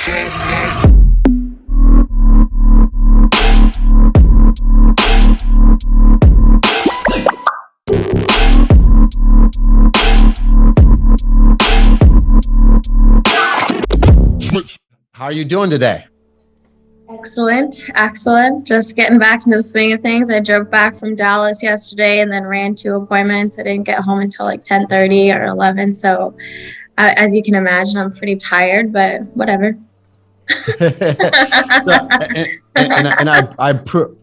How are you doing today? Excellent. Just getting back into the swing of things. I drove back from Dallas yesterday and then ran 2 appointments. I didn't get home until like 10:30 or 11. So as you can imagine, I'm pretty tired, but whatever. I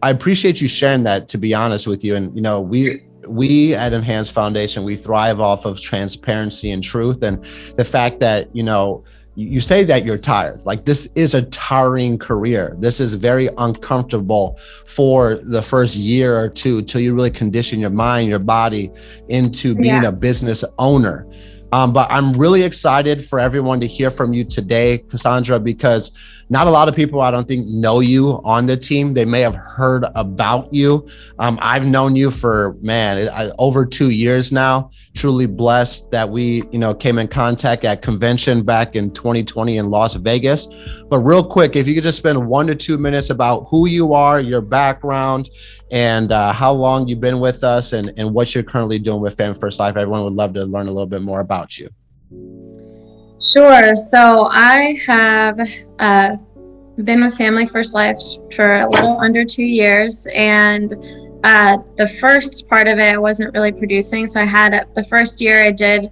appreciate you sharing that, to be honest with you. And, you know, we at Enhanced Foundation, we thrive off of transparency and truth. And the fact that, you know, you say that you're tired. Like, this is a tiring career. This is very uncomfortable for the first year or two till you really condition your mind, your body into being a business owner. But I'm really excited for everyone to hear from you today, Cassandra, because not a lot of people, I don't think, know you on the team. They may have heard about you. I've known you for, over 2 years now. Truly blessed that we, came in contact at convention back in 2020 in Las Vegas. But real quick, if you could just spend 1 to 2 minutes about who you are, your background, and how long you've been with us, and what you're currently doing with Family First Life. Everyone would love to learn a little bit more about you. Sure. So I have been with Family First Life for a little under 2 years. And the first part of it, I wasn't really producing. So I had the first year I did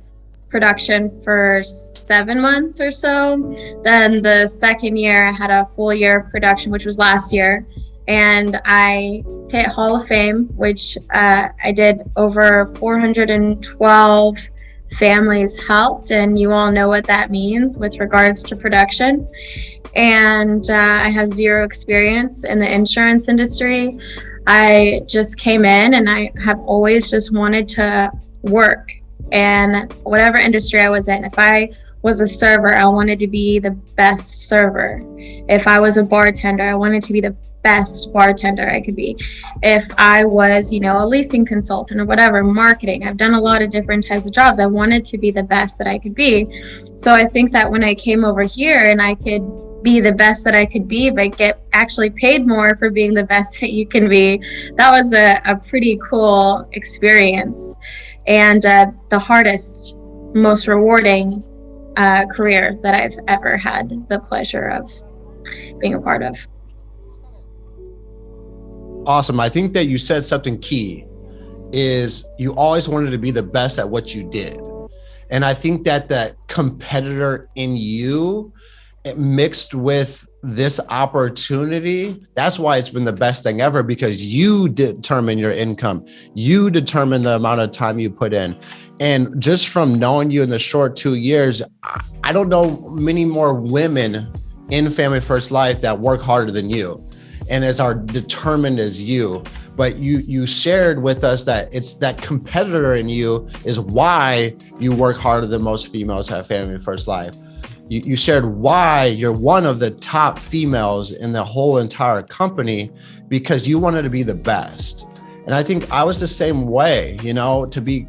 production for 7 months or so. Then the second year I had a full year of production, which was last year. And I hit Hall of Fame, which I did over 412 families helped, and you all know what that means with regards to production. And I have zero experience in the insurance industry. I just came in, and I have always just wanted to work in whatever industry I was in. If I was a server, I wanted to be the best server. If I was a bartender, I wanted to be the best bartender I could be. If I was, a leasing consultant or whatever, marketing, I've done a lot of different types of jobs. I wanted to be the best that I could be. So I think that when I came over here and I could be the best that I could be, but get actually paid more for being the best that you can be, that was a pretty cool experience. And the hardest, most rewarding career that I've ever had the pleasure of being a part of. Awesome. I think that you said something key, is you always wanted to be the best at what you did. And I think that that competitor in you, mixed with this opportunity, that's why it's been the best thing ever, because you determine your income. You determine the amount of time you put in. And just from knowing you in the short 2 years, I don't know many more women in Family First Life that work harder than you and are determined as you. But you shared with us that it's that competitor in you is why you work harder than most females at Family First Life. You shared why you're one of the top females in the whole entire company, because you wanted to be the best. And I think I was the same way, to be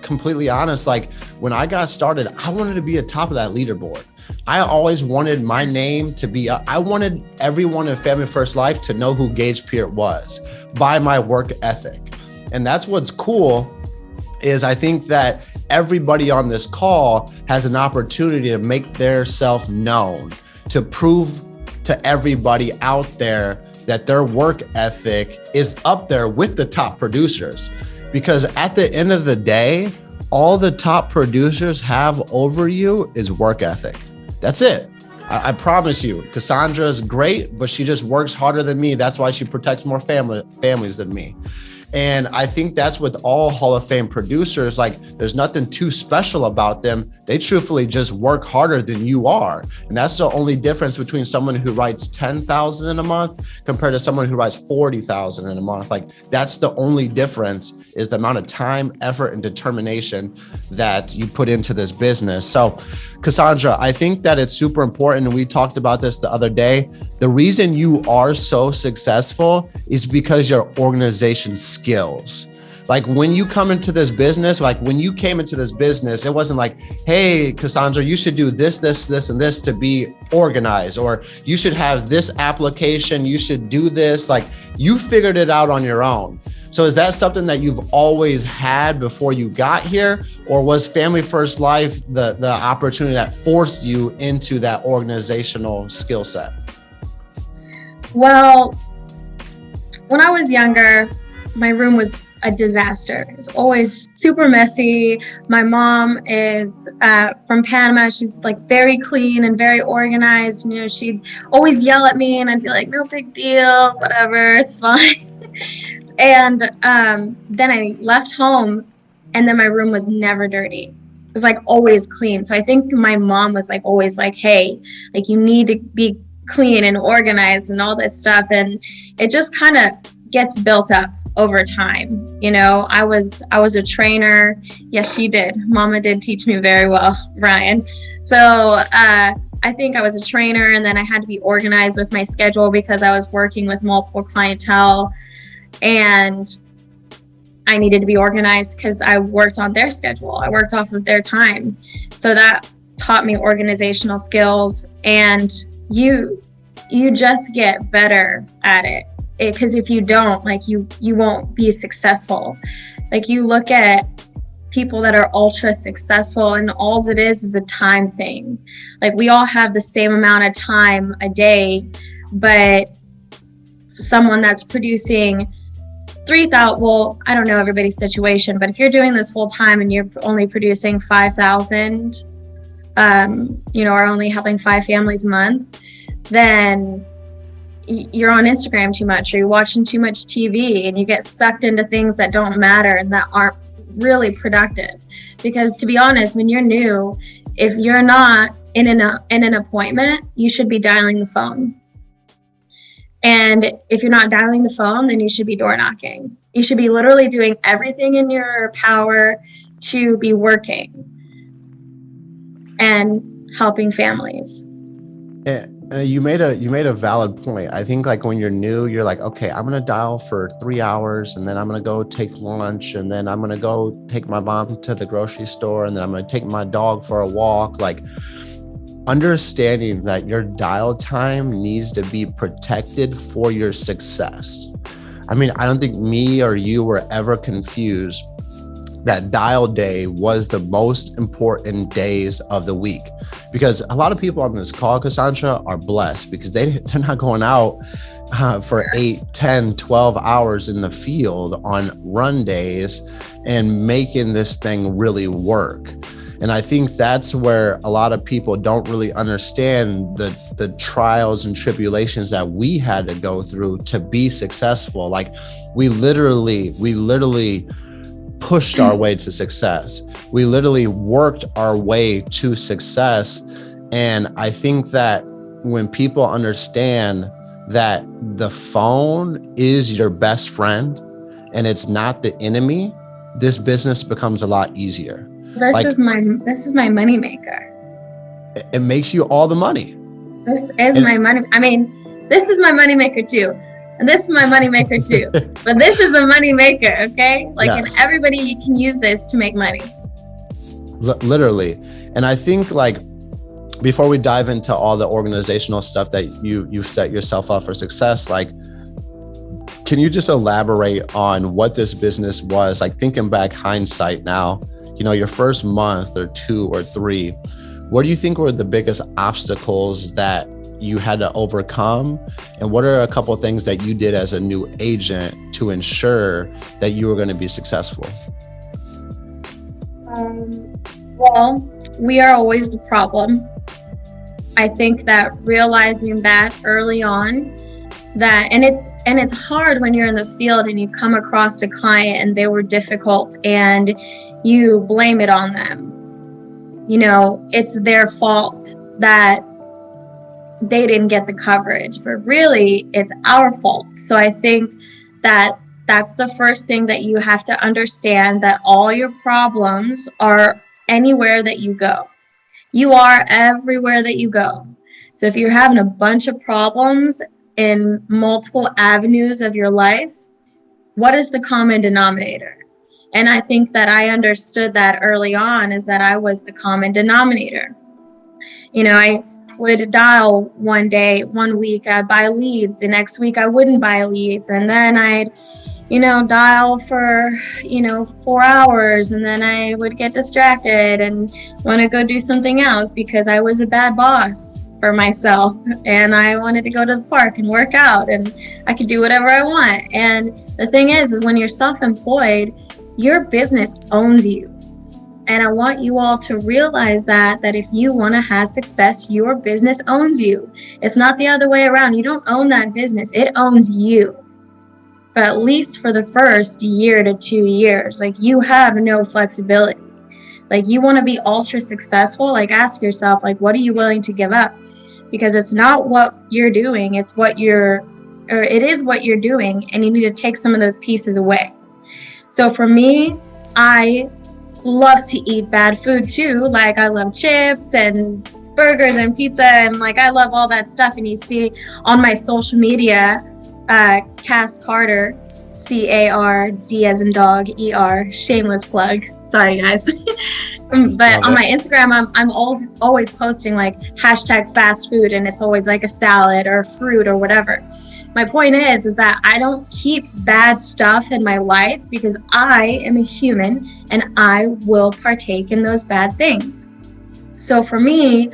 completely honest. Like, when I got started, I wanted to be at top of that leaderboard. I always wanted my name to be, I wanted everyone in Family First Life to know who Gage Peart was by my work ethic. And that's what's cool, is I think that everybody on this call has an opportunity to make their self known, to prove to everybody out there that their work ethic is up there with the top producers. Because at the end of the day, all the top producers have over you is work ethic. That's it. I promise you, Cassandra is great, but she just works harder than me. That's why she protects more families than me. And I think that's with all Hall of Fame producers. Like, there's nothing too special about them. They truthfully just work harder than you are. And that's the only difference between someone who writes 10,000 in a month compared to someone who writes 40,000 in a month. Like, that's the only difference, is the amount of time, effort, and determination that you put into this business. So, Cassandra, I think that it's super important. And we talked about this the other day. The reason you are so successful is because your organization skills. Like when you come into this business, like when you came into this business, it wasn't like, hey, Cassandra, you should do this, and this to be organized, or you should have this application, you should do this. Like you figured it out on your own. So is that something that you've always had before you got here, or was Family First Life the opportunity that forced you into that organizational skill set? Well, when I was younger, my room was a disaster. It's always super messy. My mom is from Panama. She's like very clean and very organized. You know, she'd always yell at me and I'd be like, no big deal, whatever, it's fine. And then I left home and then my room was never dirty. It was like always clean. So I think my mom was like always like, hey, like you need to be clean and organized and all this stuff. And it just kind of gets built up over time. You know, I was a trainer. Yes, she did. Mama did teach me very well, Ryan. So I think I was a trainer, and then I had to be organized with my schedule because I was working with multiple clientele, and I needed to be organized because I worked on their schedule. I worked off of their time. So that taught me organizational skills, and you just get better at it. Because if you don't, like you won't be successful. Like you look at people that are ultra successful and all it is a time thing. Like we all have the same amount of time a day, but someone that's producing 3,000, well, I don't know everybody's situation, but if you're doing this full time and you're only producing 5,000, or only helping 5 families a month, then you're on Instagram too much, or you're watching too much TV, and you get sucked into things that don't matter and that aren't really productive. Because to be honest, when you're new, if you're not in an appointment, you should be dialing the phone. And if you're not dialing the phone, then you should be door knocking. You should be literally doing everything in your power to be working and helping families. You made a valid point. I think like when you're new, you're like, okay, I'm going to dial for 3 hours, and then I'm going to go take lunch, and then I'm going to go take my mom to the grocery store, and then I'm going to take my dog for a walk. Like understanding that your dial time needs to be protected for your success. I mean, I don't think me or you were ever confused that dial day was the most important days of the week, because a lot of people on this call, Cassandra, are blessed because they're not going out for 8, 10, 12 hours in the field on run days and making this thing really work. And I think that's where a lot of people don't really understand the trials and tribulations that we had to go through to be successful. Like we literally pushed our way to success. We literally worked our way to success. And I think that when people understand that the phone is your best friend and it's not the enemy, this business becomes a lot easier. This is my moneymaker. It makes you all the money. This is my money. I mean, this is my moneymaker too. And this is my moneymaker too. But this is a moneymaker, okay? Like, yes. And everybody can use this to make money. Literally. And I think like, before we dive into all the organizational stuff that you've set yourself up for success, like, can you just elaborate on what this business was? Like thinking back hindsight now, your first month or 2 or 3, what do you think were the biggest obstacles that you had to overcome? And what are a couple of things that you did as a new agent to ensure that you were going to be successful? Well, we are always the problem. I think that realizing that early on, and it's hard when you're in the field and you come across a client and they were difficult and you blame it on them. It's their fault that they didn't get the coverage, but really it's our fault. So I think that that's the first thing that you have to understand, that all your problems are anywhere that you go. You are everywhere that you go. So if you're having a bunch of problems in multiple avenues of your life, what is the common denominator? And I think that I understood that early on, is that I was the common denominator. I would dial one day, one week I'd buy leads, the next week I wouldn't buy leads. And then I'd, dial for, 4 hours, and then I would get distracted and want to go do something else because I was a bad boss for myself and I wanted to go to the park and work out and I could do whatever I want. And the thing is when you're self-employed, your business owns you. And I want you all to realize that if you want to have success, your business owns you. It's not the other way around. You don't own that business. It owns you. But at least for the first year to 2 years, you have no flexibility. You want to be ultra successful, ask yourself, what are you willing to give up? Because it's not what you're doing, it is what you're doing, and you need to take some of those pieces away. So for me, I love to eat bad food too. I love chips and burgers and pizza, and I love all that stuff. And you see on my social media, Cass Carder, C-A-R-D as in dog, E-R, shameless plug. Sorry guys. But on my Instagram, I'm always posting hashtag fast food, and it's always a salad or fruit or whatever. My point is that I don't keep bad stuff in my life because I am a human and I will partake in those bad things. So for me,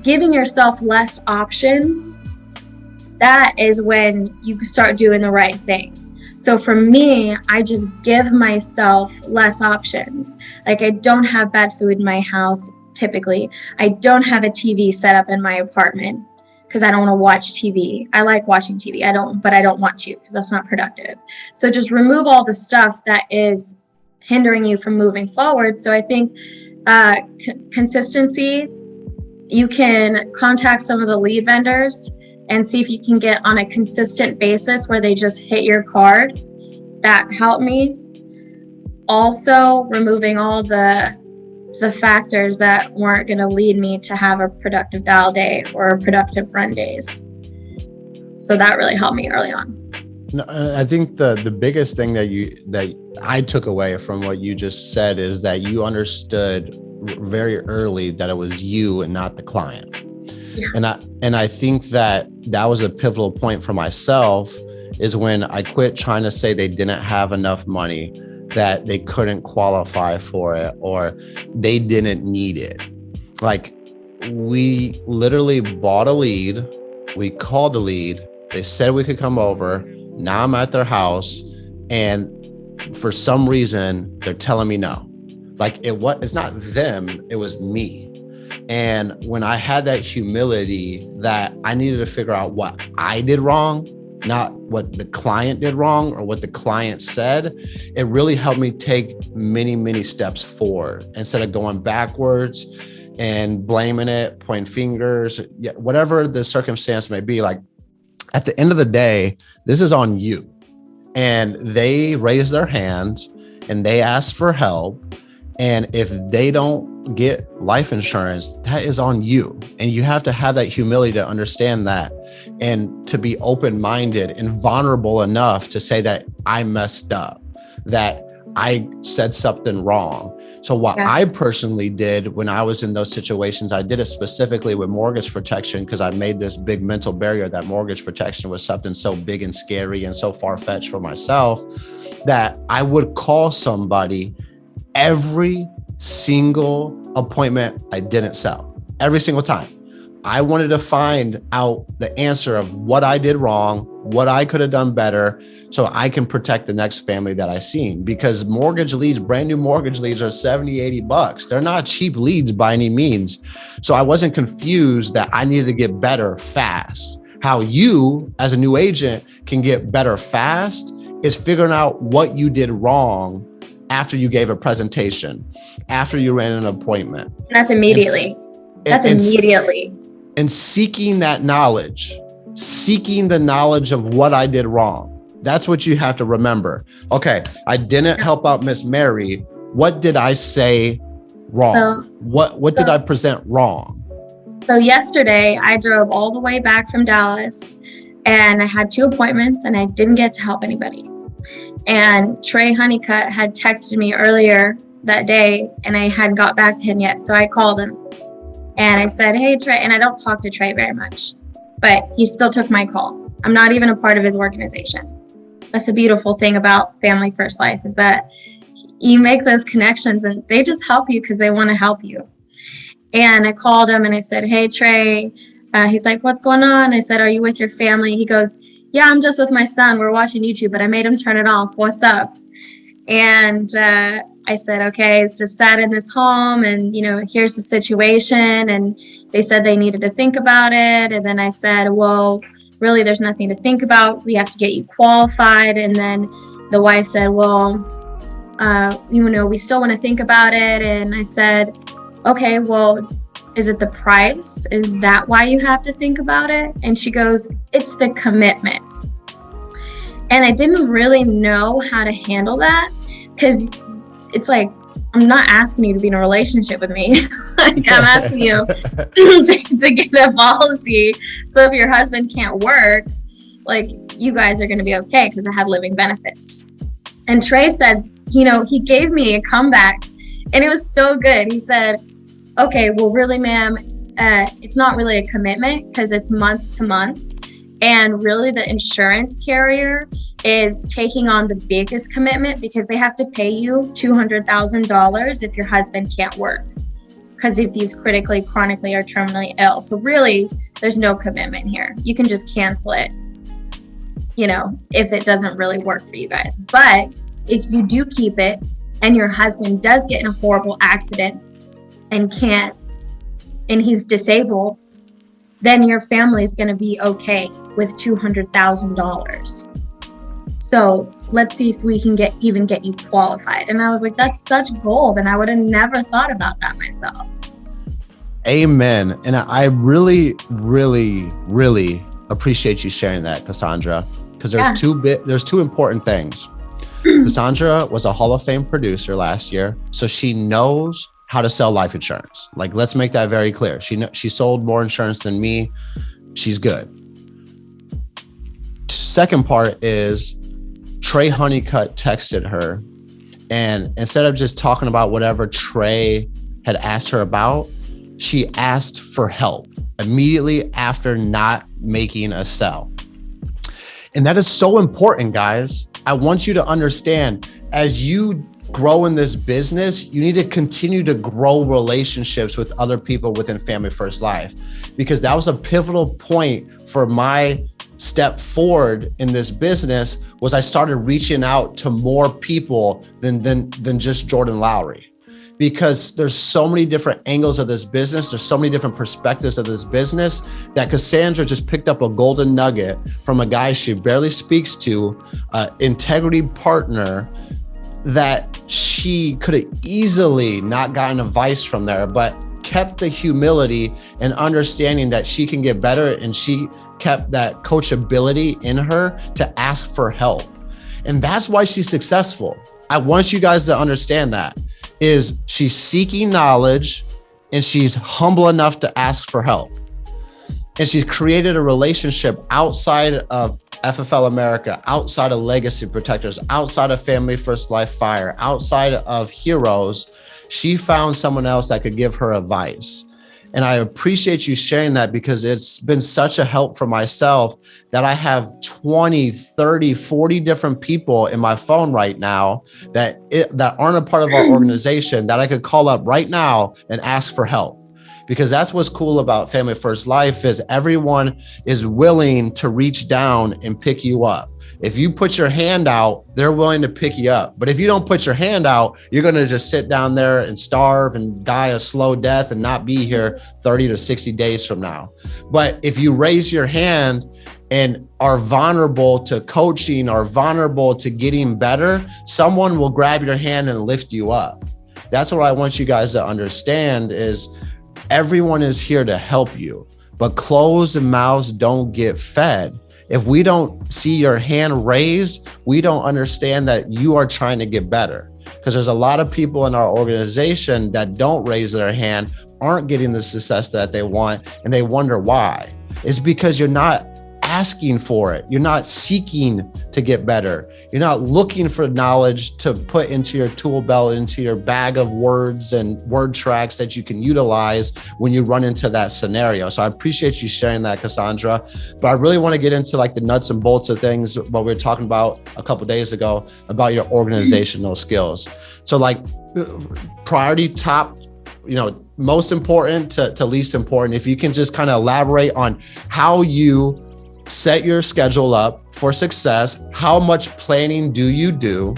giving yourself less options, that is when you start doing the right thing. So for me, I just give myself less options. I don't have bad food in my house typically. I don't have a TV set up in my apartment because I don't want to watch TV. I like watching TV. But I don't want to because that's not productive. So just remove all the stuff that is hindering you from moving forward. So I think consistency, you can contact some of the lead vendors and see if you can get on a consistent basis where they just hit your card. That helped me. Also, removing all the factors that weren't going to lead me to have a productive dial day or a productive run days. So that really helped me early on. No, I think the biggest thing that I took away from what you just said is that you understood very early that it was you and not the client. Yeah. And I think that was a pivotal point for myself, is when I quit trying to say they didn't have enough money, that they couldn't qualify for it, or they didn't need it. We literally bought a lead, we called the lead, they said we could come over. Now I'm at their house, and for some reason they're telling me no. It's not them, it was me. And when I had that humility that I needed to figure out what I did wrong, not what the client did wrong or what the client said, it really helped me take many, many steps forward instead of going backwards and blaming it, pointing fingers, whatever the circumstance may be. At the end of the day, this is on you. And they raise their hands and they ask for help. And if they don't get life insurance, that is on you. And you have to have that humility to understand that, and to be open-minded and vulnerable enough to say that I messed up, that I said something wrong. So what I personally did when I was in those situations, I did it specifically with mortgage protection because I made this big mental barrier that mortgage protection was something so big and scary and so far-fetched for myself, that I would call somebody every single appointment I didn't sell, every single time. I wanted to find out the answer of what I did wrong, what I could have done better, so I can protect the next family that I seen. Because mortgage leads, brand new mortgage leads, are $70, $80. They're not cheap leads by any means. So I wasn't confused that I needed to get better fast. How you, as a new agent, can get better fast is figuring out what you did wrong after you gave a presentation, after you ran an appointment. That's immediately. And seeking that knowledge, seeking the knowledge of what I did wrong. That's what you have to remember. Okay, I didn't help out Miss Mary. What did I say wrong? What did I present wrong? So yesterday I drove all the way back from Dallas and I had 2 appointments and I didn't get to help anybody. And Trey Honeycutt had texted me earlier that day, and I hadn't got back to him yet. So I called him and I said, hey, Trey, and I don't talk to Trey very much, but he still took my call. I'm not even a part of his organization. That's a beautiful thing about Family First Life, is that you make those connections and they just help you because they want to help you. And I called him and I said, hey, Trey. He's like, what's going on? I said, are you with your family? He goes, yeah, I'm just with my son. We're watching YouTube, but I made him turn it off. What's up? And I said, okay, it's just sat in this home and, here's the situation. And they said they needed to think about it. And then I said, well, really, there's nothing to think about. We have to get you qualified. And then the wife said, well, we still want to think about it. And I said, okay, well, is it the price? Is that why you have to think about it? And she goes, it's the commitment. And I didn't really know how to handle that, because it's like, I'm not asking you to be in a relationship with me. I'm asking you to get a policy. So if your husband can't work, you guys are going to be okay because I have living benefits. And Trey said, he gave me a comeback and it was so good. He said, okay, well, really, ma'am, it's not really a commitment because it's month to month. And really the insurance carrier is taking on the biggest commitment because they have to pay you $200,000 if your husband can't work, because if he's critically, chronically, or terminally ill. So really, there's no commitment here. You can just cancel it, if it doesn't really work for you guys. But if you do keep it and your husband does get in a horrible accident and he's disabled, then your family is going to be okay with $200,000. So let's see if we can get you qualified. And I was like, that's such gold. And I would have never thought about that myself. Amen. And I really, really, really appreciate you sharing that, Cassandra, because there's two important things. Cassandra was a Hall of Fame producer last year, so she knows how to sell life insurance. Let's make that very clear. She sold more insurance than me. She's good. Second part is Trey Honeycutt texted her, and instead of just talking about whatever Trey had asked her about, she asked for help immediately after not making a sell. And that is so important, guys. I want you to understand, as you grow in this business, you need to continue to grow relationships with other people within Family First Life, because that was a pivotal point for my step forward in this business. Was I started reaching out to more people than just Jordan Lowry, because there's so many different angles of this business. There's so many different perspectives of this business that Cassandra just picked up a golden nugget from a guy she barely speaks to, integrity partner, that she could have easily not gotten advice from there, but kept the humility and understanding that she can get better. And she kept that coachability in her to ask for help. And that's why she's successful. I want you guys to understand that, is she's seeking knowledge and she's humble enough to ask for help. And she's created a relationship outside of FFL America, outside of Legacy Protectors, outside of Family First Life Fire, outside of Heroes. She found someone else that could give her advice. And I appreciate you sharing that, because it's been such a help for myself that I have 20, 30, 40 different people in my phone right now that aren't a part of our organization that I could call up right now and ask for help. Because that's what's cool about Family First Life, is everyone is willing to reach down and pick you up. If you put your hand out, they're willing to pick you up. But if you don't put your hand out, you're going to just sit down there and starve and die a slow death and not be here 30 to 60 days from now. But if you raise your hand and are vulnerable to coaching or vulnerable to getting better, someone will grab your hand and lift you up. That's what I want you guys to understand, is everyone is here to help you, but closed mouths don't get fed. If we don't see your hand raised, we don't understand that you are trying to get better. Because there's a lot of people in our organization that don't raise their hand, aren't getting the success that they want, and they wonder why. It's because you're not asking for it. You're not seeking to get better. You're not looking for knowledge to put into your tool belt, into your bag of words and word tracks that you can utilize when you run into that scenario. So I appreciate you sharing that, Cassandra. But I really want to get into like the nuts and bolts of things, what we were talking about a couple of days ago about your organizational skills. So like priority top, most important to least important, if you can just kind of elaborate on how you set your schedule up for success, how much planning do you do,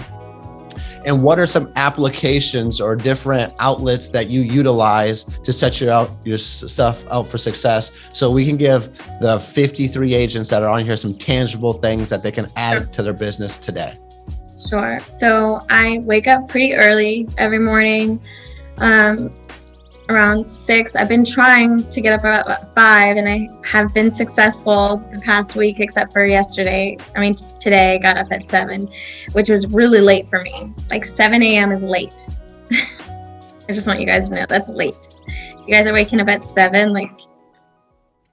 and what are some applications or different outlets that you utilize to set yourself out for success, so we can give the 53 agents that are on here some tangible things that they can add to their business today. Sure. So I wake up pretty early every morning. Around 6. I've been trying to get up about 5, and I have been successful the past week, except for yesterday. Today I got up at 7, which was really late for me. Like 7 a.m. is late. I just want you guys to know that's late. You guys are waking up at 7, like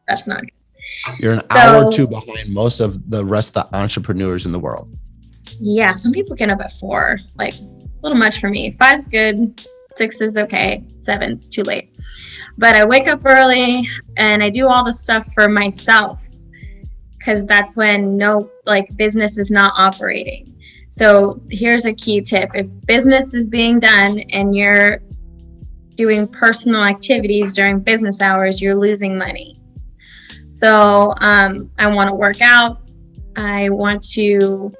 that's not good. You're an hour or two behind most of the rest of the entrepreneurs in the world. Yeah, some people get up at 4, like a little much for me. 5's good. 6 is okay. 7's too late. But I wake up early and I do all the stuff for myself, because that's when business is not operating. So here's a key tip. If business is being done and you're doing personal activities during business hours, you're losing money. So I want to work out. I want to,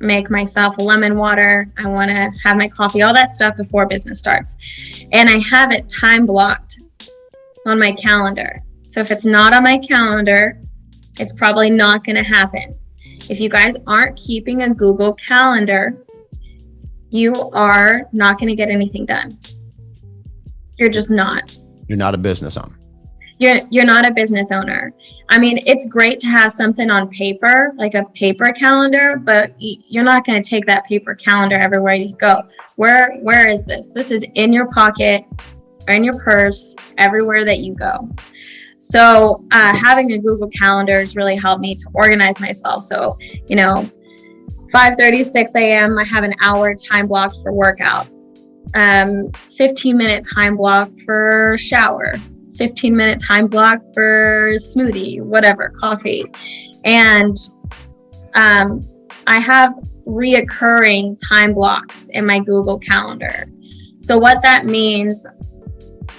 make myself a lemon water. I want to have my coffee, all that stuff before business starts. And I have it time blocked on my calendar. So if it's not on my calendar, it's probably not going to happen. If you guys aren't keeping a Google Calendar, you are not going to get anything done. You're just not. You're not a business owner. You're not a business owner. It's great to have something on paper, like a paper calendar, but you're not going to take that paper calendar everywhere you go. Where is this? This is in your pocket or in your purse, everywhere that you go. So having a Google Calendar has really helped me to organize myself. So, 5:30, 6 a.m., I have an hour time blocked for workout, 15-minute time block for shower, 15-minute time block for smoothie, whatever, coffee. And I have reoccurring time blocks in my Google Calendar. So what that means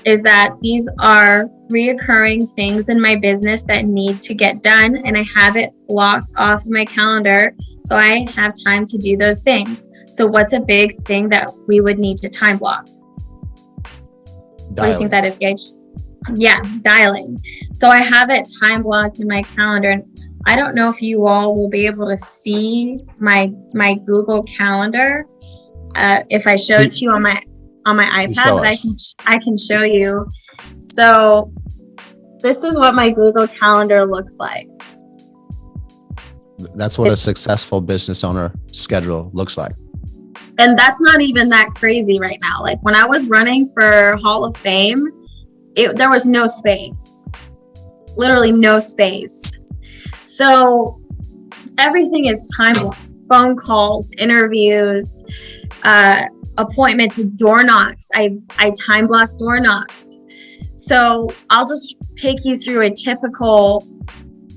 is that these are reoccurring things in my business that need to get done, and I have it blocked off of my calendar so I have time to do those things. So what's a big thing that we would need to time block? What do you think that is, Gage? Yeah, dialing. So I have it time blocked in my calendar, and I don't know if you all will be able to see my Google Calendar if I show it to you on my iPad, but I can show you. So this is what my Google Calendar looks like. That's what a successful business owner schedule looks like. And that's not even that crazy right now. Like when I was running for Hall of Fame, there was no space, literally no space. So everything is time blocked. Phone calls, interviews, appointments, door knocks. I time block door knocks. So I'll just take you through a typical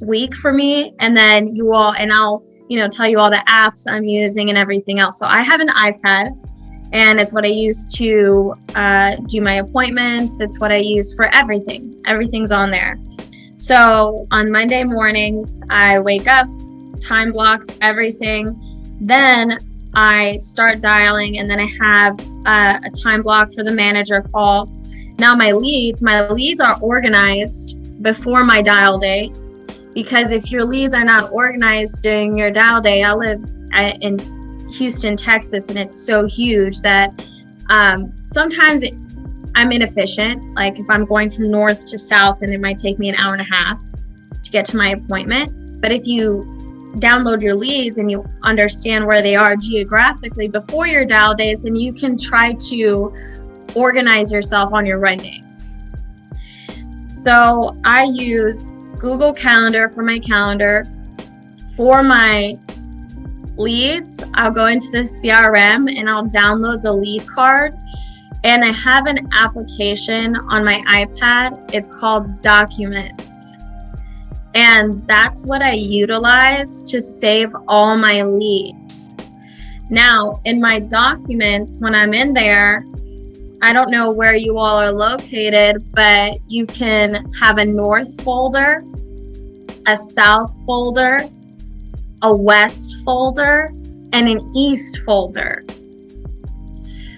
week for me, and then I'll tell you all the apps I'm using and everything else. So I have an iPad, and it's what I use to do my appointments. It's what I use for everything. Everything's on there. So on Monday mornings, I wake up, time blocked everything. Then I start dialing, and then I have a time block for the manager call. Now my leads are organized before my dial day, because if your leads are not organized during your dial day, I live in Houston, Texas, and it's so huge that sometimes I'm inefficient. Like if I'm going from north to south, and it might take me an hour and a half to get to my appointment. But if you download your leads and you understand where they are geographically before your dial days, then you can try to organize yourself on your run days. So I use Google Calendar for my calendar. For my leads, I'll go into the CRM and I'll download the lead card. And I have an application on my iPad. It's called Documents. And that's what I utilize to save all my leads. Now, in my documents, when I'm in there, I don't know where you all are located, but you can have a north folder, a south folder, a west folder, and an east folder.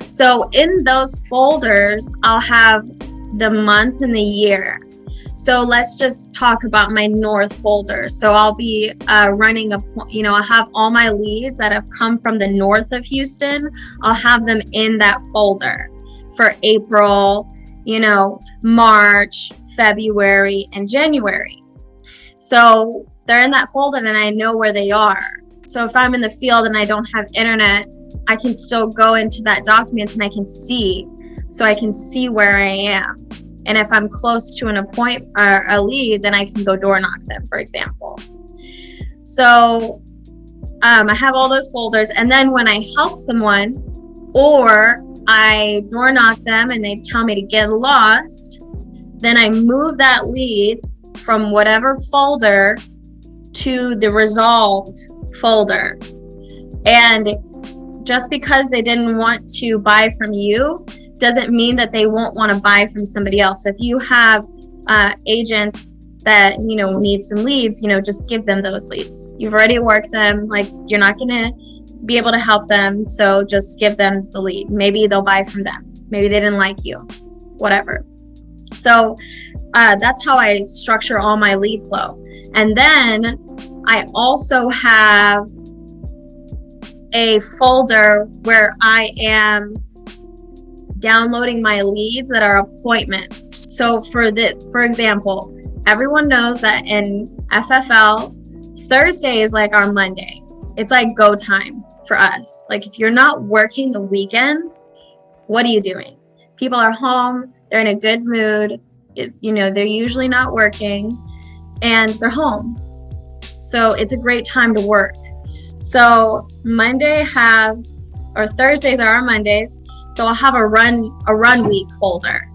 So in those folders, I'll have the month and the year. So let's just talk about my north folder. So I'll be running I have all my leads that have come from the north of Houston. I'll have them in that folder for April, March, February, and January. So they're in that folder and I know where they are. So if I'm in the field and I don't have internet, I can still go into that document and I can see. So I can see where I am. And if I'm close to an appointment or a lead, then I can go door knock them, for example. So I have all those folders. And then when I help someone or I door knock them and they tell me to get lost, then I move that lead from whatever folder to the resolved folder. And just because they didn't want to buy from you doesn't mean that they won't want to buy from somebody else. So if you have agents that need some leads, just give them those leads. You've already worked them, like you're not going to be able to help them, so just give them the lead. Maybe they'll buy from them. Maybe they didn't like you, whatever. So that's how I structure all my lead flow. And then I also have a folder where I am downloading my leads that are appointments. So for example, everyone knows that in FFL, Thursday is like our Monday. It's like go time for us. Like if you're not working the weekends, what are you doing? People are home, they're in a good mood, they're usually not working and they're home. So it's a great time to work. So Thursdays are our Mondays. So I'll have a run week folder.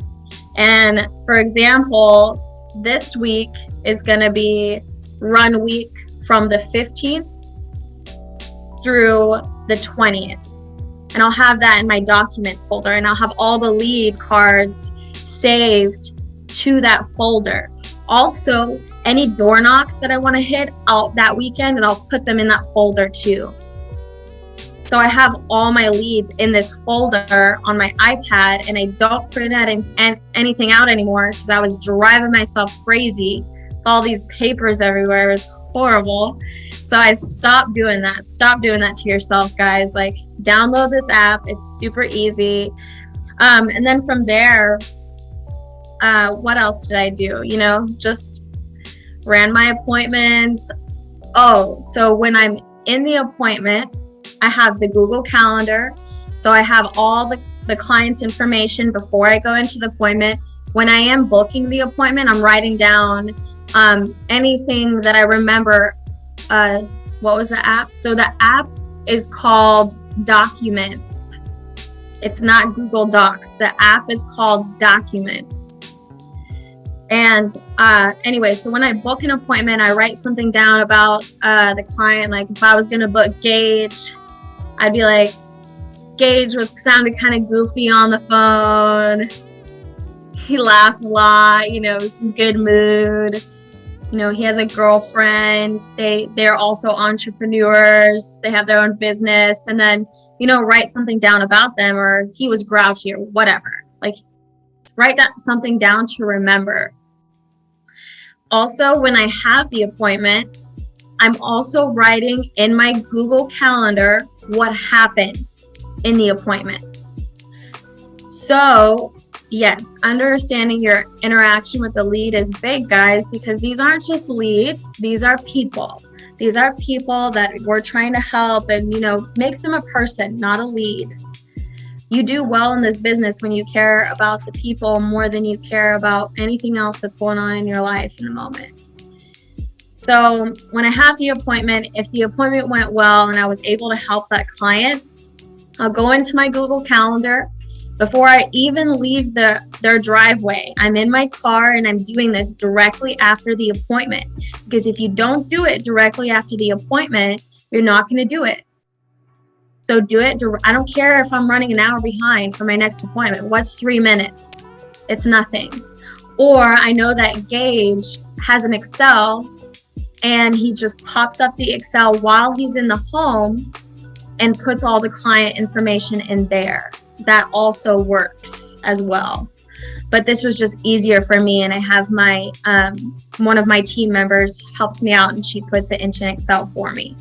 And for example, this week is going to be run week from the 15th through the 20th. And I'll have that in my documents folder, and I'll have all the lead cards saved to that folder. Also, any door knocks that I want to hit out that weekend, and I'll put them in that folder too. So I have all my leads in this folder on my iPad, and I don't print anything out anymore because I was driving myself crazy with all these papers everywhere. It was horrible. So I stopped doing that. Stop doing that to yourselves, guys. Like, download this app. It's super easy. And then from there, what else did I do? Just ran my appointments. Oh, so when I'm in the appointment, I have the Google Calendar. So I have all the client's information before I go into the appointment. When I am booking the appointment, I'm writing down anything that I remember. What was the app? So the app is called Documents. It's not Google Docs. The app is called Documents. And anyway, so when I book an appointment, I write something down about the client. Like if I was going to book Gage, I'd be like, Gage sounded kind of goofy on the phone. He laughed a lot, was in good mood. He has a girlfriend. They're also entrepreneurs. They have their own business. And then, write something down about them, or he was grouchy or whatever. Like, write something down to remember. Also, when I have the appointment, I'm also writing in my Google Calendar what happened in the appointment. So, yes, understanding your interaction with the lead is big, guys, because these aren't just leads. These are people. These are people that we're trying to help and, make them a person, not a lead. You do well in this business when you care about the people more than you care about anything else that's going on in your life in the moment. So when I have the appointment, if the appointment went well and I was able to help that client, I'll go into my Google Calendar. Before I even leave their driveway, I'm in my car and I'm doing this directly after the appointment. Because if you don't do it directly after the appointment, you're not going to do it. So do it. I don't care if I'm running an hour behind for my next appointment. What's 3 minutes? It's nothing. Or I know that Gage has an Excel and he just pops up the Excel while he's in the home and puts all the client information in there. That also works as well. But this was just easier for me, and I have my one of my team members helps me out and she puts it into an Excel for me.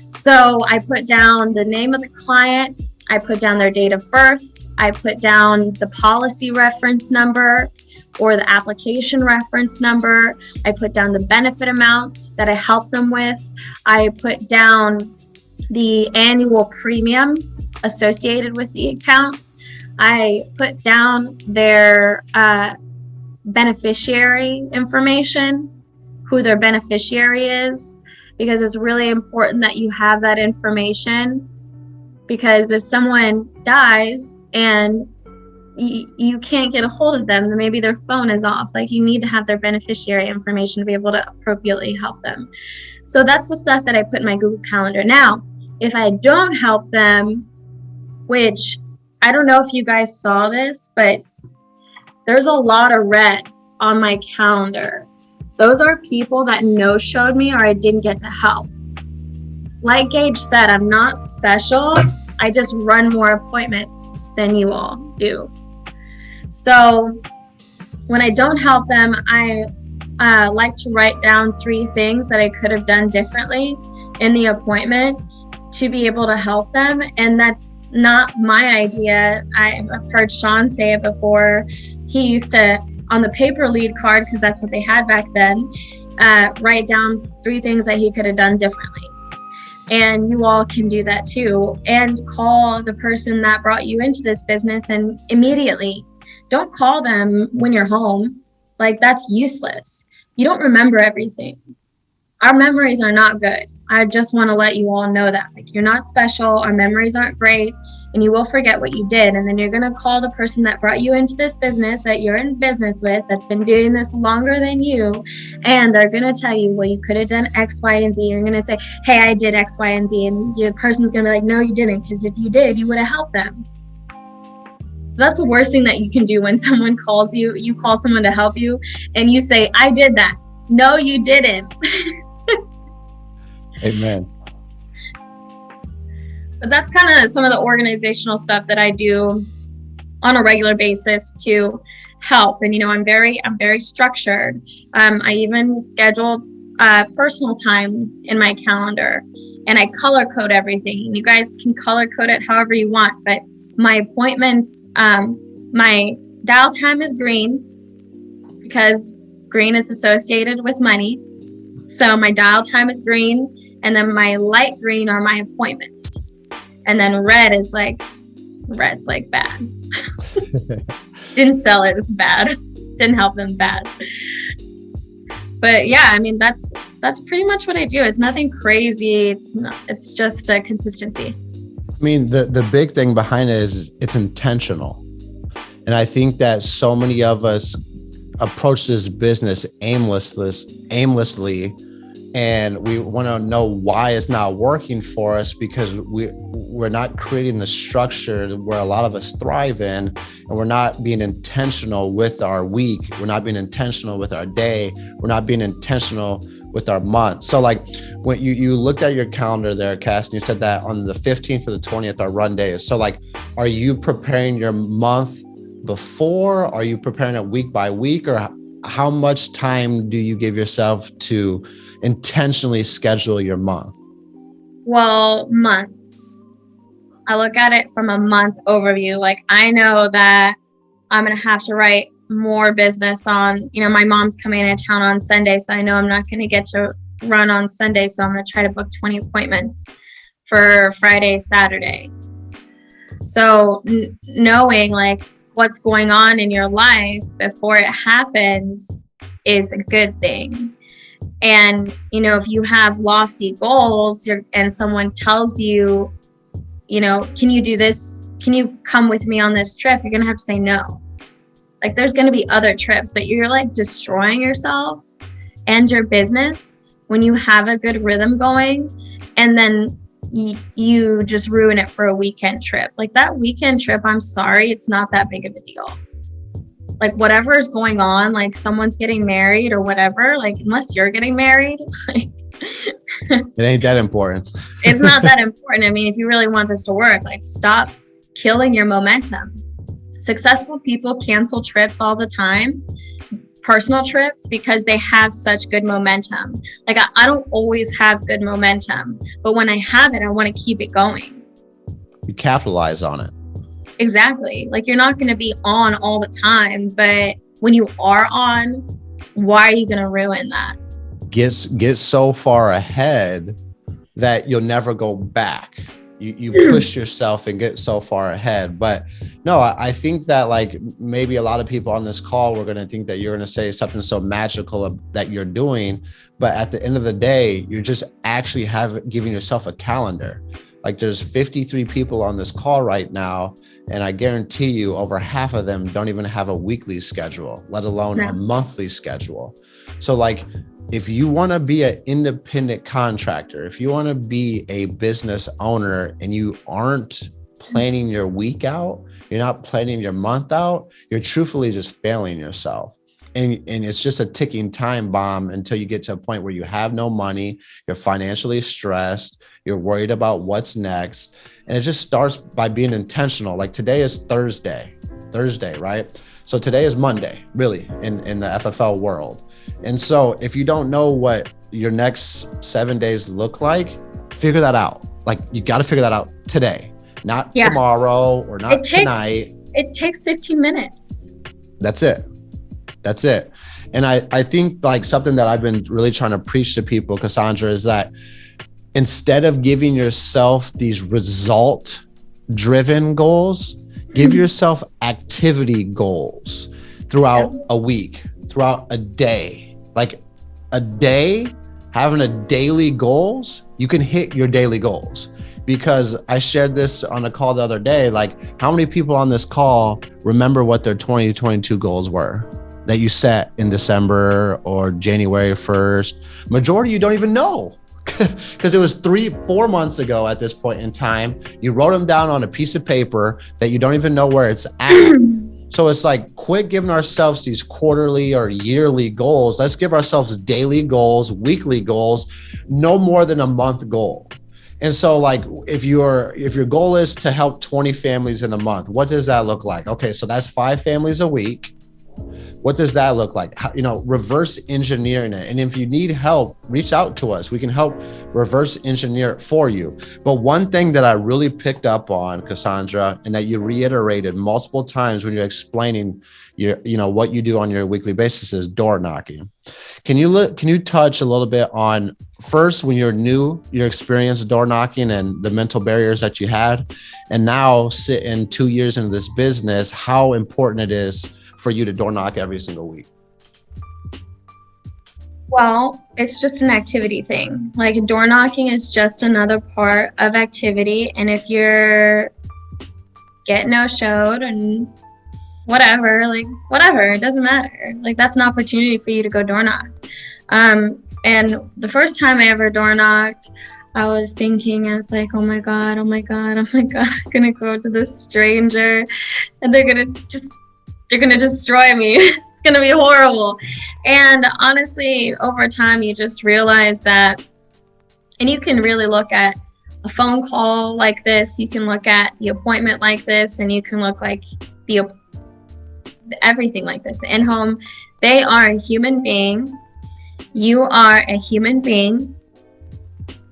So I put down the name of the client, I put down their date of birth, I put down the policy reference number or the application reference number, I put down the benefit amount that I help them with, I put down the annual premium associated with the account, I put down their beneficiary information, who their beneficiary is, because it's really important that you have that information, because if someone dies and you can't get a hold of them, then maybe their phone is off. Like, you need to have their beneficiary information to be able to appropriately help them. So that's the stuff that I put in my Google Calendar. Now, if I don't help them, which I don't know if you guys saw this, but there's a lot of red on my calendar. Those are people that no-showed me or I didn't get to help. Like Gage said, I'm not special. I just run more appointments than you all do. So when I don't help them, I like to write down 3 things that I could have done differently in the appointment to be able to help them. And that's not my idea. I've heard Sean say it before. He used to, on the paper lead card, because that's what they had back then, write down 3 things that he could have done differently. And you all can do that too. And call the person that brought you into this business, and immediately. Don't call them when you're home. Like, that's useless. You don't remember everything. Our memories are not good. I just want to let you all know that. Like, you're not special. Our memories aren't great. And you will forget what you did. And then you're going to call the person that brought you into this business, that you're in business with, that's been doing this longer than you. And they're going to tell you, well, you could have done X, Y, and Z. You're going to say, hey, I did X, Y, and Z. And the person's going to be like, no, you didn't. Because if you did, you would have helped them. That's the worst thing that you can do when someone calls you. You call someone to help you and you say, I did that. No, you didn't. Amen. But that's kind of some of the organizational stuff that I do on a regular basis to help. And, I'm very structured. I even schedule personal time in my calendar, and I color code everything. And you guys can color code it however you want, but my appointments, my dial time is green because green is associated with money. So my dial time is green, and then my light green are my appointments. And then red's like bad. Didn't sell it, it's bad. Didn't help them, bad. But yeah, that's pretty much what I do. It's nothing crazy. It's just a consistency. The big thing behind it is it's intentional. And I think that so many of us approach this business aimlessly, and we want to know why it's not working for us because we're not creating the structure where a lot of us thrive in, and we're not being intentional with our week. We're not being intentional with our day. We're not being intentional with our month. So like when you looked at your calendar there, Cass, and you said that on the 15th or the 20th are run days. So like, are you preparing your month before? Are you preparing it week by week? Or how much time do you give yourself to intentionally schedule your month? Well, month. I look at it from a month overview. Like, I know that I'm going to have to write more business on, my mom's coming into town on Sunday, so I know I'm not going to get to run on Sunday, so I'm going to try to book 20 appointments for Friday, Saturday. So knowing like what's going on in your life before it happens is a good thing. And, if you have lofty goals and someone tells you, can you do this? Can you come with me on this trip? You're going to have to say no. Like, there's going to be other trips, but you're like destroying yourself and your business when you have a good rhythm going, and then you just ruin it for a weekend trip. Like, that weekend trip, I'm sorry, it's not that big of a deal. Like, whatever is going on, like someone's getting married or whatever, like, unless you're getting married, like it ain't that important. It's not that important. I mean, if you really want this to work, like, stop killing your momentum. Successful people cancel trips all the time, personal trips, because they have such good momentum. Like, I don't always have good momentum, but when I have it, I want to keep it going. You capitalize on it. Exactly. Like, you're not going to be on all the time, but when you are on, why are you going to ruin that? Get so far ahead that you'll never go back. You push yourself and get so far ahead. But no, I think that, like, maybe a lot of people on this call were going to think that you're going to say something so magical that you're doing. But at the end of the day, you're just actually giving yourself a calendar. Like, there's 53 people on this call right now, and I guarantee you over half of them don't even have a weekly schedule, let alone a monthly schedule. So, like, if you want to be an independent contractor, if you want to be a business owner and you aren't planning your week out, you're not planning your month out, you're truthfully just failing yourself. And it's just a ticking time bomb until you get to a point where you have no money, you're financially stressed, you're worried about what's next. And it just starts by being intentional. Like, today is Thursday, right? So today is Monday, really, in the FFL world. And so if you don't know what your next 7 days look like, figure that out. Like, you got to figure that out today, not tomorrow or not tonight. It takes 15 minutes. That's it. And I think, like, something that I've been really trying to preach to people, Cassandra, is that instead of giving yourself these result driven goals, give yourself activity goals throughout a week, throughout a day. Like, a day, having a daily goals, you can hit your daily goals. Because I shared this on a call the other day, like, how many people on this call remember what their 2022 goals were that you set in December or January 1st? Majority, you don't even know. Because it was 3-4 months ago at this point in time. You wrote them down on a piece of paper that you don't even know where it's at. So it's like, quit giving ourselves these quarterly or yearly goals. Let's give ourselves daily goals, weekly goals, no more than a month goal. And so, like, if your goal is to help 20 families in a month, what does that look like? Okay, so that's 5 families a week. What does that look like? Reverse engineering it. And if you need help, reach out to us. We can help reverse engineer it for you. But one thing that I really picked up on, Cassandra, and that you reiterated multiple times when you're explaining what you do on your weekly basis, is door knocking. Can you touch a little bit on, first, when you're new, your experience door knocking and the mental barriers that you had, and now sitting 2 years into this business, how important it is for you to door knock every single week? Well, it's just an activity thing. Like, door knocking is just another part of activity. And if you're get no-showed and whatever, it doesn't matter. Like, that's an opportunity for you to go door knock. And the first time I ever door knocked, I was like, oh my God, I'm gonna go to this stranger and they're gonna destroy me. It's going to be horrible. And honestly, over time, you just realize that, and you can really look at a phone call like this, you can look at the appointment like this, and you can look like everything like this. The in-home, they are a human being. You are a human being.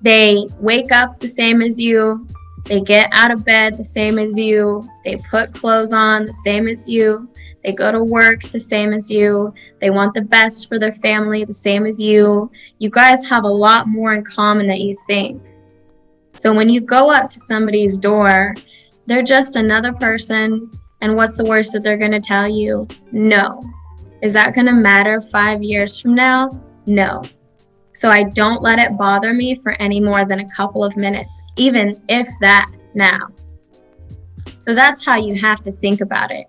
They wake up the same as you. They get out of bed the same as you. They put clothes on the same as you. They go to work the same as you. They want the best for their family the same as you. You guys have a lot more in common than you think. So when you go up to somebody's door, they're just another person. And what's the worst that they're going to tell you? No. Is that going to matter 5 years from now? No. So I don't let it bother me for any more than a couple of minutes, even if that now. So that's how you have to think about it.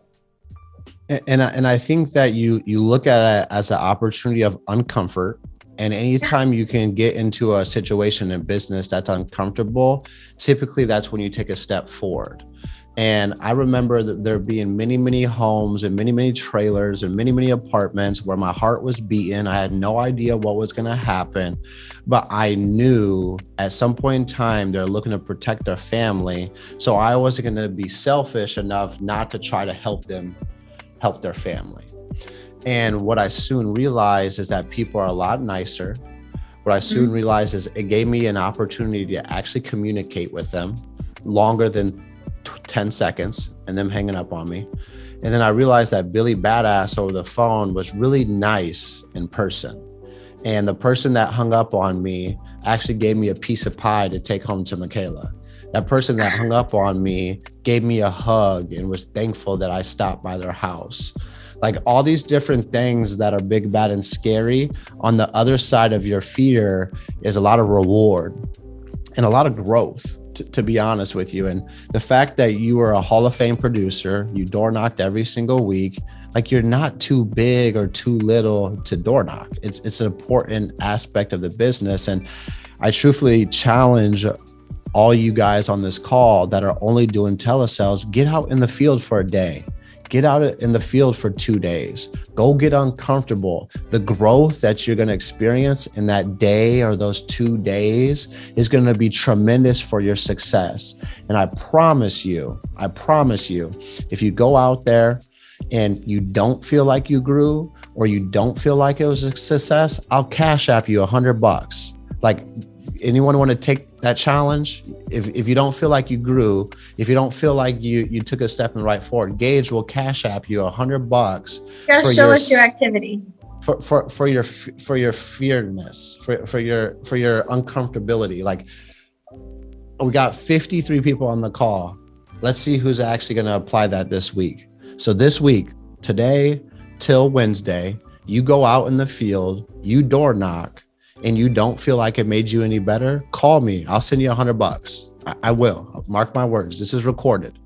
And I think that you look at it as an opportunity of uncomfort. And anytime you can get into a situation in business that's uncomfortable, typically that's when you take a step forward. And I remember that there being many, many homes and many, many trailers and many, many apartments where my heart was beating. I had no idea what was going to happen, but I knew at some point in time, they're looking to protect their family. So I wasn't going to be selfish enough not to try to help them help their family. And what I soon realized is that people are a lot nicer. What I soon realized is it gave me an opportunity to actually communicate with them longer than 10 seconds and them hanging up on me. And then I realized that Billy Badass over the phone was really nice in person. And the person that hung up on me actually gave me a piece of pie to take home to Michaela. That person that hung up on me gave me a hug and was thankful that I stopped by their house. Like all these different things that are big, bad, and scary, on the other side of your fear is a lot of reward and a lot of growth, to be honest with you. And the fact that you are a Hall of Fame producer, you door knocked every single week, like you're not too big or too little to door knock. It's an important aspect of the business. And I truthfully challenge all you guys on this call that are only doing telesales, get out in the field for a day. Get out in the field for 2 days. Go get uncomfortable. The growth that you're going to experience in that day or those 2 days is going to be tremendous for your success. And I promise you, if you go out there and you don't feel like you grew or you don't feel like it was a success, I'll cash app you $100. Like, anyone want to take that challenge? If you don't feel like you grew, if you don't feel like you took a step in the right forward, Gage will cash app you $100. Just show us your activity. For your fearness, for your uncomfortability. Like, we got 53 people on the call. Let's see who's actually going to apply that this week. So this week, today till Wednesday, you go out in the field, you door knock, and you don't feel like it made you any better, call me. I'll send you $100. I will. Mark my words. This is recorded.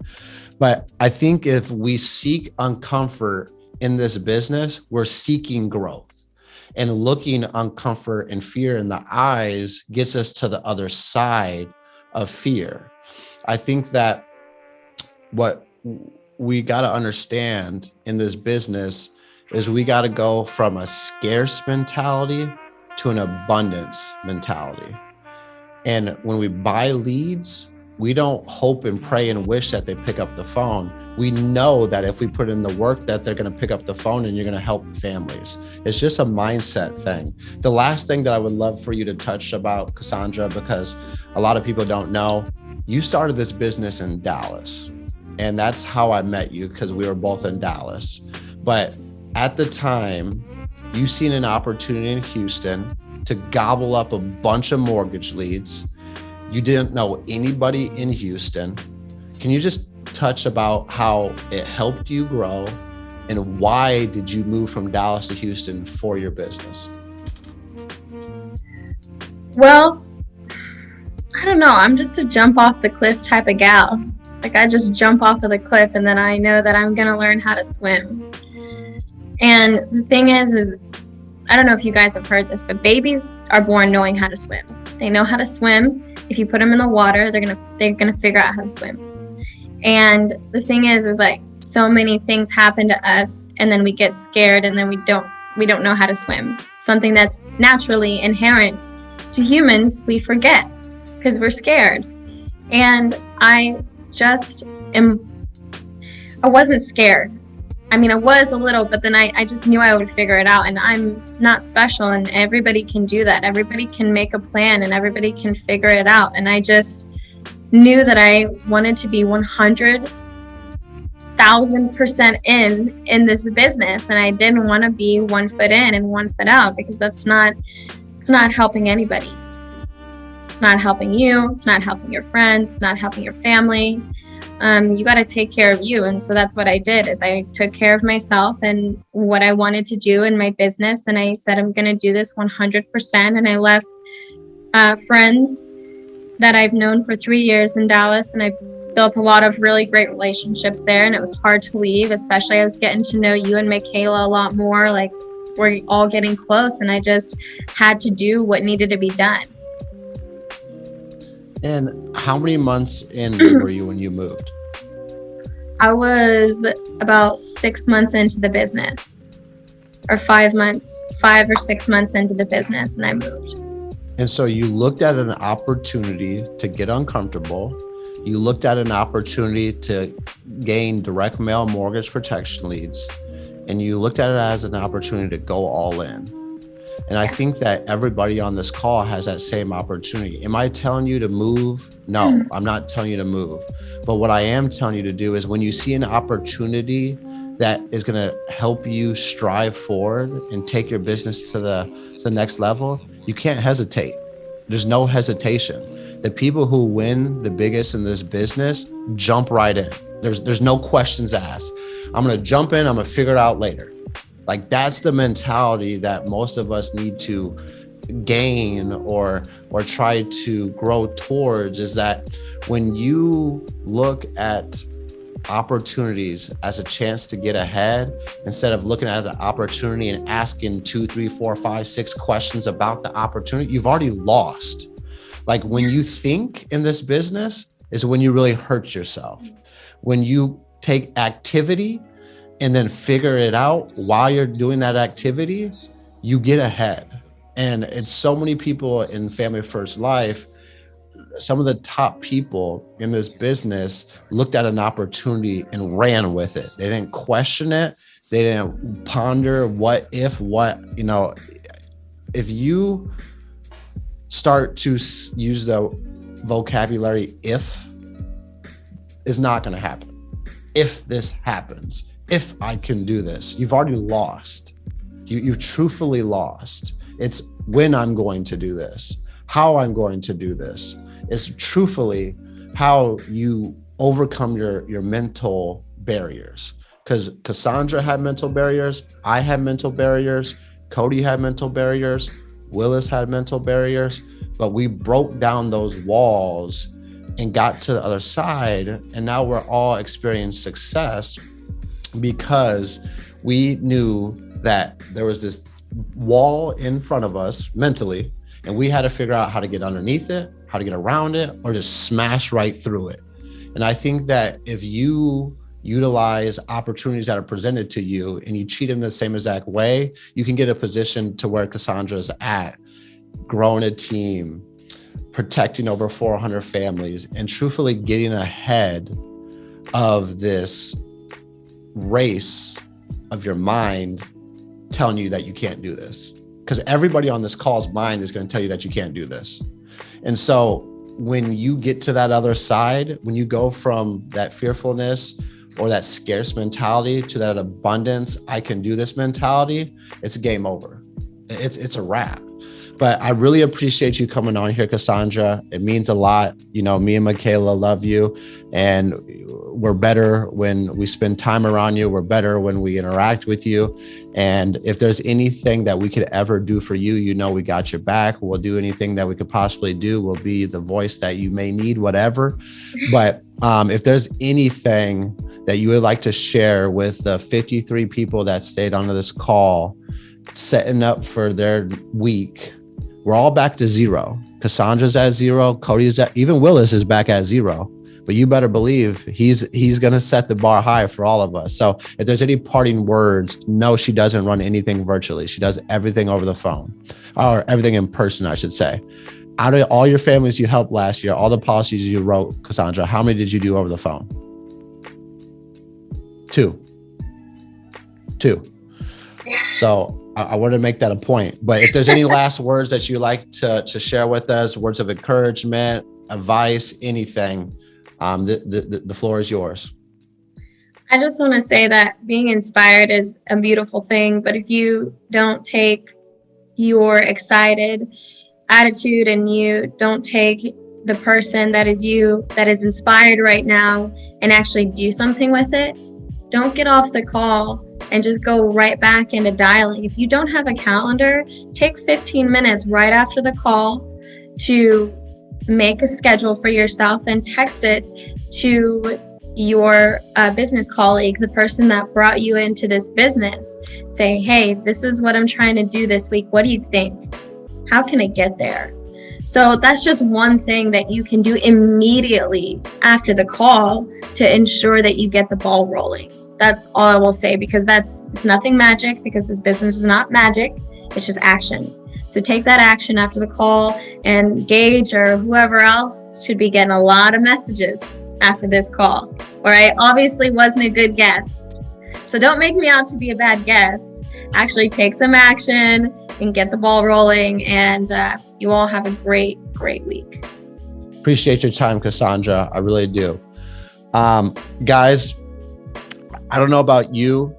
But I think if we seek uncomfort in this business, we're seeking growth. And looking uncomfort and fear in the eyes gets us to the other side of fear. I think that what we got to understand in this business is we got to go from a scarce mentality to an abundance mentality. And when we buy leads, we don't hope and pray and wish that they pick up the phone. We know that if we put in the work that they're going to pick up the phone and you're going to help families. It's just a mindset thing. The last thing that I would love for you to touch about, Cassandra, because a lot of people don't know, you started this business in Dallas. And that's how I met you, because we were both in Dallas. But at the time, you seen an opportunity in Houston to gobble up a bunch of mortgage leads. You didn't know anybody in Houston. Can you just touch about how it helped you grow and why did you move from Dallas to Houston for your business? Well, I don't know. I'm just a jump off the cliff type of gal. Like, I just jump off of the cliff and then I know that I'm going to learn how to swim. And the thing is I don't know if you guys have heard this, but babies are born knowing how to swim. They know how to swim. If you put them in the water, they're gonna figure out how to swim. And the thing is like, so many things happen to us, and then we get scared, and then we don't know how to swim. Something that's naturally inherent to humans, we forget because we're scared. And I wasn't scared. I mean, I was a little, but then I just knew I would figure it out. And I'm not special, and everybody can do that. Everybody can make a plan and everybody can figure it out. And I just knew that I wanted to be 100,000% in this business. And I didn't want to be 1 foot in and 1 foot out, because it's not helping anybody. It's not helping you. It's not helping your friends. It's not helping your family. you got to take care of you. And so that's what I did, is I took care of myself and what I wanted to do in my business. And I said, I'm going to do this 100%. And I left friends that I've known for 3 years in Dallas, and I built a lot of really great relationships there. And it was hard to leave, especially I was getting to know you and Michaela a lot more. Like, we're all getting close, and I just had to do what needed to be done. And how many months in were you when you moved? I was about 6 months into the business, or 5 or 6 months into the business, and I moved. And so you looked at an opportunity to get uncomfortable. You looked at an opportunity to gain direct mail mortgage protection leads, and you looked at it as an opportunity to go all in. And I think that everybody on this call has that same opportunity. Am I telling you to move? No, I'm not telling you to move. But what I am telling you to do is, when you see an opportunity that is going to help you strive forward and take your business to the next level, you can't hesitate. There's no hesitation. The people who win the biggest in this business jump right in. There's no questions asked. I'm going to jump in. I'm going to figure it out later. Like, that's the mentality that most of us need to gain or try to grow towards, is that when you look at opportunities as a chance to get ahead, instead of looking at an opportunity and asking 2, 3, 4, 5, 6 questions about the opportunity, you've already lost. Like, when you think in this business is when you really hurt yourself. When you take activity and then figure it out while you're doing that activity, you get ahead. And it's so many people in Family First Life, some of the top people in this business looked at an opportunity and ran with it. They didn't question it. They didn't ponder if you start to use the vocabulary, if, is not going to happen. If this happens, if I can do this, you've already lost. You've truthfully lost. It's when I'm going to do this, how I'm going to do this. It's truthfully how you overcome your mental barriers. Because Cassandra had mental barriers, I had mental barriers, Cody had mental barriers, Willis had mental barriers, but we broke down those walls and got to the other side. And now we're all experiencing success because we knew that there was this wall in front of us mentally, and we had to figure out how to get underneath it, how to get around it, or just smash right through it. And I think that if you utilize opportunities that are presented to you and you treat them the same exact way, you can get a position to where Cassandra's at, growing a team, protecting over 400 families, and truthfully getting ahead of this race of your mind telling you that you can't do this. Because everybody on this call's mind is going to tell you that you can't do this. And so when you get to that other side, when you go from that fearfulness or that scarce mentality to that abundance, I can do this mentality, it's game over. It's a wrap. But I really appreciate you coming on here, Cassandra. It means a lot. You know, me and Michaela love you, and we're better when we spend time around you. We're better when we interact with you. And if there's anything that we could ever do for you, you know, we got your back. We'll do anything that we could possibly do. We'll be the voice that you may need, whatever. But if there's anything that you would like to share with the 53 people that stayed on this call, setting up for their week, we're all back to zero. Cassandra's at zero. Cody's at, even Willis is back at zero. But you better believe he's going to set the bar high for all of us. So if there's any parting words, no, she doesn't run anything virtually. She does everything over the phone, or everything in person, I should say. Out of all your families you helped last year, all the policies you wrote, Cassandra, how many did you do over the phone? Two. So I want to make that a point. But if there's any last words that you like to share with us, words of encouragement, advice, anything, the floor is yours. I just want to say that being inspired is a beautiful thing, but if you don't take your excited attitude and you don't take the person that is you, that is inspired right now, and actually do something with it. Don't get off the call and just go right back into dialing. If you don't have a calendar, take 15 minutes right after the call to make a schedule for yourself and text it to your business colleague, the person that brought you into this business. Say, hey, this is what I'm trying to do this week. What do you think? How can I get there? So that's just one thing that you can do immediately after the call to ensure that you get the ball rolling. That's all I will say, because it's nothing magic, because this business is not magic. It's just action. So take that action after the call, and Gage or whoever else should be getting a lot of messages after this call, where I obviously wasn't a good guest. So don't make me out to be a bad guest. Actually take some action and get the ball rolling, and you all have a great, great week. Appreciate your time, Cassandra. I really do. Guys, I don't know about you,